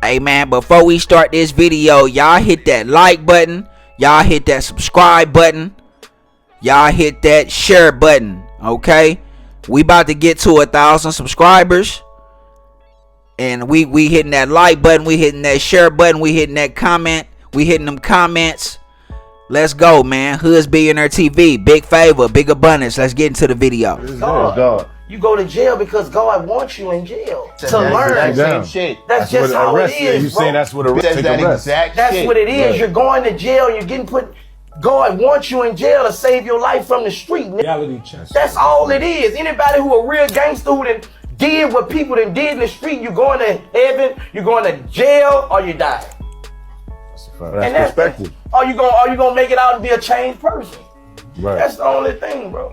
Hey man, before we start this video, y'all hit that like button, y'all hit that subscribe button, y'all hit that share button. Okay, we about to get to 1,000 subscribers, and we hitting that like button, we hitting that share button, we hitting that comment, we hitting them comments. Let's go, man. Hood's Billionaire TV, big favor, big abundance. Let's get into the video. God. You go to jail because God wants you in jail to learn. That's just how it is, you saying that's what That's what it is. Right. You're going to jail. You're getting put. God wants you in jail to save your life from the street. Reality check. That's all it is. Anybody who a real gangster who done did what people done did in the street, you going to heaven, you going to jail, or you die. That's perspective. Are you gonna make it out and be a changed person? Right. That's the only thing, bro.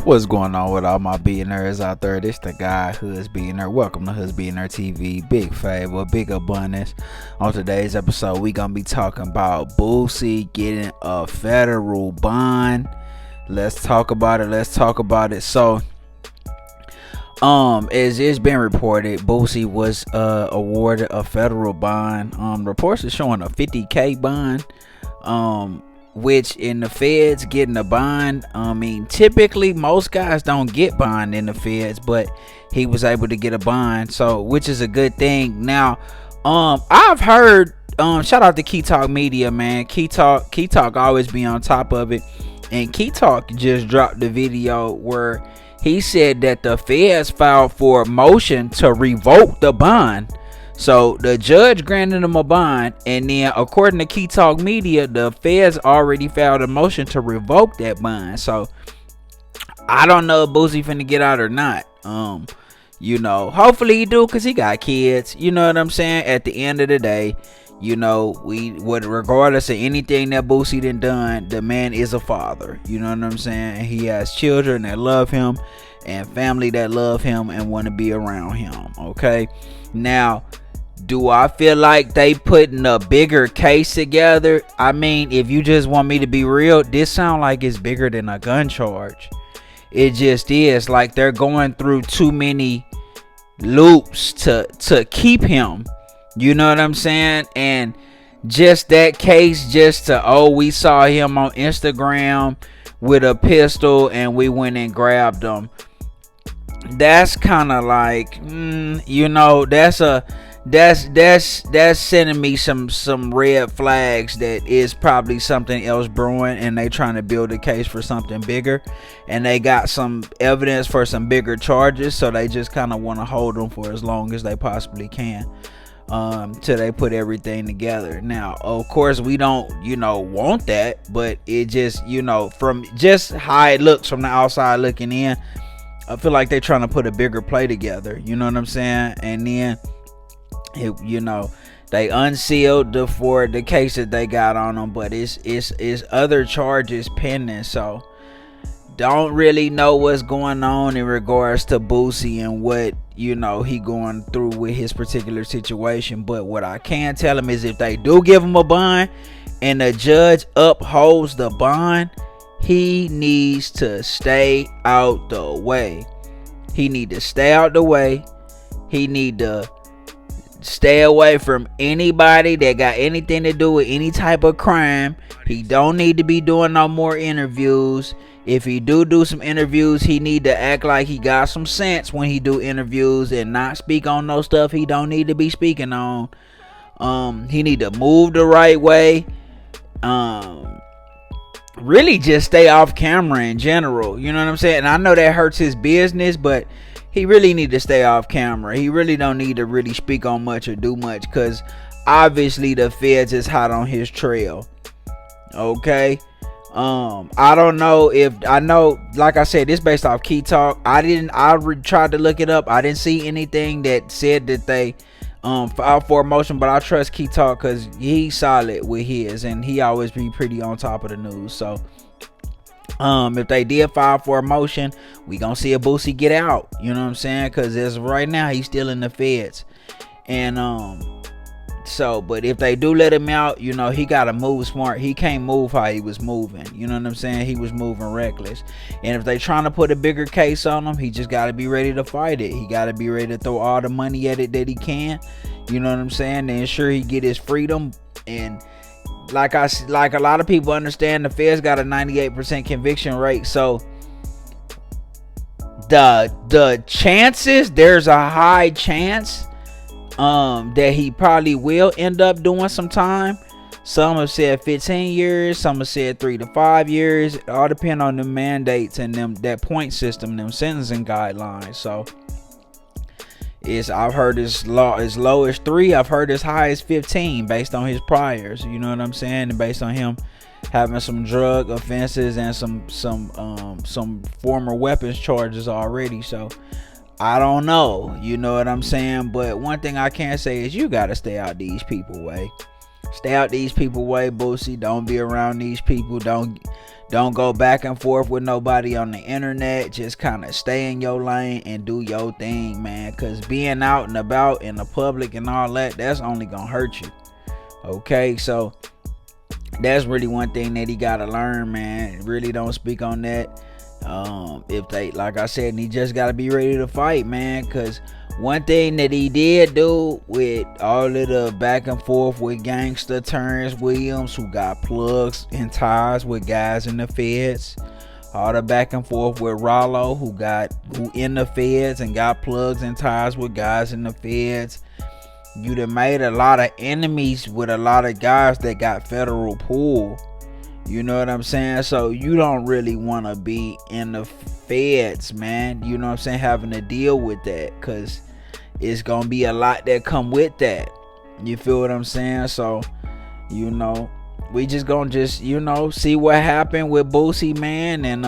What's going on with all my billionaires out there? This the guy, Hood's Billionaire. Welcome to Hood's Billionaire TV. Big favor, big abundance. On today's episode, we gonna be talking about Boosie getting a federal bond. Let's talk about it. So, as it's been reported, Boosie was awarded a federal bond. Reports are showing a $50K bond. Which in the feds getting a bond, I mean, typically most guys don't get bond in the feds, but he was able to get a bond, so which is a good thing. Now, I've heard, shout out to Key Talk Media, man. Key Talk always be on top of it, and Key Talk just dropped the video where he said that the feds filed for a motion to revoke the bond. So the judge granted him a bond, and then according to Key Talk Media, the feds already filed a motion to revoke that bond. So I don't know if Boosie finna get out or not. You know, hopefully he do, cause he got kids. You know what I'm saying? At the end of the day, you know, regardless of anything that Boosie done, the man is a father. You know what I'm saying? He has children that love him and family that love him and want to be around him. Okay, now, do I feel like they putting a bigger case together? I mean, if you just want me to be real, this sound like it's bigger than a gun charge. It just is. Like they're going through too many loops to keep him. You know what I'm saying? And just that case, just to, we saw him on Instagram with a pistol and we went and grabbed him. That's kind of like, you know, that's sending me some red flags that is probably something else brewing, and they trying to build a case for something bigger, and they got some evidence for some bigger charges, so they just kind of want to hold them for as long as they possibly can, till they put everything together. Now, of course, we don't, you know, want that, but it just, you know, from just how it looks from the outside looking in, I feel like they're trying to put a bigger play together. You know what I'm saying? And then, you know, they unsealed the case that they got on them, but it's other charges pending. So don't really know what's going on in regards to Boosie and what, you know, he going through with his particular situation. But what I can tell him is if they do give him a bond and the judge upholds the bond, he needs to stay out the way. He need to stay out the way. He need to stay away from anybody that got anything to do with any type of crime. He don't need to be doing no more interviews. If he do some interviews, he need to act like he got some sense when he do interviews and not speak on no stuff he don't need to be speaking on. He need to move the right way. Really just stay off camera in general. You know what I'm saying? And I know that hurts his business, but he really need to stay off camera. He really don't need to really speak on much or do much, because obviously the feds is hot on his trail. Okay, I don't know if I know, like I said, this based off Key Talk. I tried to look it up. I didn't see anything that said that they filed for a motion, but I trust Key Talk because he's solid with his, and he always be pretty on top of the news. So if they did file for a motion, we gonna see a Boosie get out. You know what I'm saying? Because as of right now, he's still in the feds, and so, but if they do let him out, you know, he gotta move smart. He can't move how he was moving. You know what I'm saying? He was moving reckless. And if they trying to put a bigger case on him, he just gotta be ready to fight it. He gotta be ready to throw all the money at it that he can. You know what I'm saying? To ensure he get his freedom. And like a lot of people understand, the feds got a 98% conviction rate. So the chances, there's a high chance that he probably will end up doing some time. Some have said 15 years, some have said 3 to 5 years. It all depend on the mandates and them, that point system, them sentencing guidelines. So I've heard as low as 3, I've heard as high as 15 based on his priors. You know what I'm saying? And based on him having some drug offenses and some former weapons charges already. So I don't know, you know what I'm saying? But one thing I can say is you gotta stay out these people way. Stay out these people way, Boosie. Don't be around these people. Don't go back and forth with nobody on the internet. Just kind of stay in your lane and do your thing, man. Because being out and about in the public and all that, that's only gonna hurt you. Okay, so that's really one thing that he gotta learn, man. Really don't speak on that. If they, like I said, he just gotta be ready to fight, man. Because one thing that he did do with all of the back and forth with gangster Terrence Williams, who got plugs and ties with guys in the feds, all the back and forth with Rollo, who in the feds and got plugs and ties with guys in the feds, you done made a lot of enemies with a lot of guys that got federal pull. You know what I'm saying? So you don't really want to be in the feds, man. You know what I'm saying? Having to deal with that, because it's going to be a lot that come with that. You feel what I'm saying? So, you know, we just going to you know, see what happened with Boosie, man. And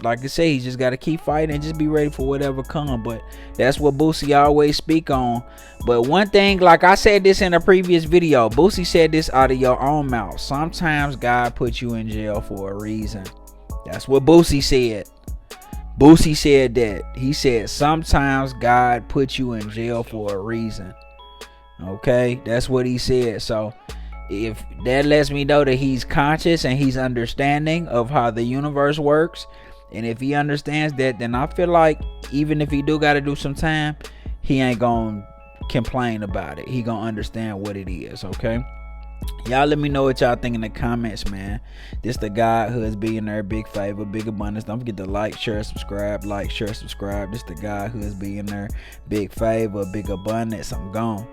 like I say, he just got to keep fighting and just be ready for whatever come. But that's what Boosie always speak on. But one thing, like I said this in a previous video, Boosie said this out of your own mouth. Sometimes God puts you in jail for a reason. That's what Boosie said. Boosie said that. He said sometimes God puts you in jail for a reason. Okay, that's what he said. So if that lets me know that he's conscious and he's understanding of how the universe works, and if he understands that, then I feel like even if he do got to do some time, he ain't gonna complain about it. He gonna understand what it is. Okay, y'all let me know what y'all think in the comments, man. This the guy who is billionaire, big favor, big abundance. Don't forget to like, share, subscribe. Like, share, subscribe. This the guy who is billionaire, big favor, big abundance. I'm gone.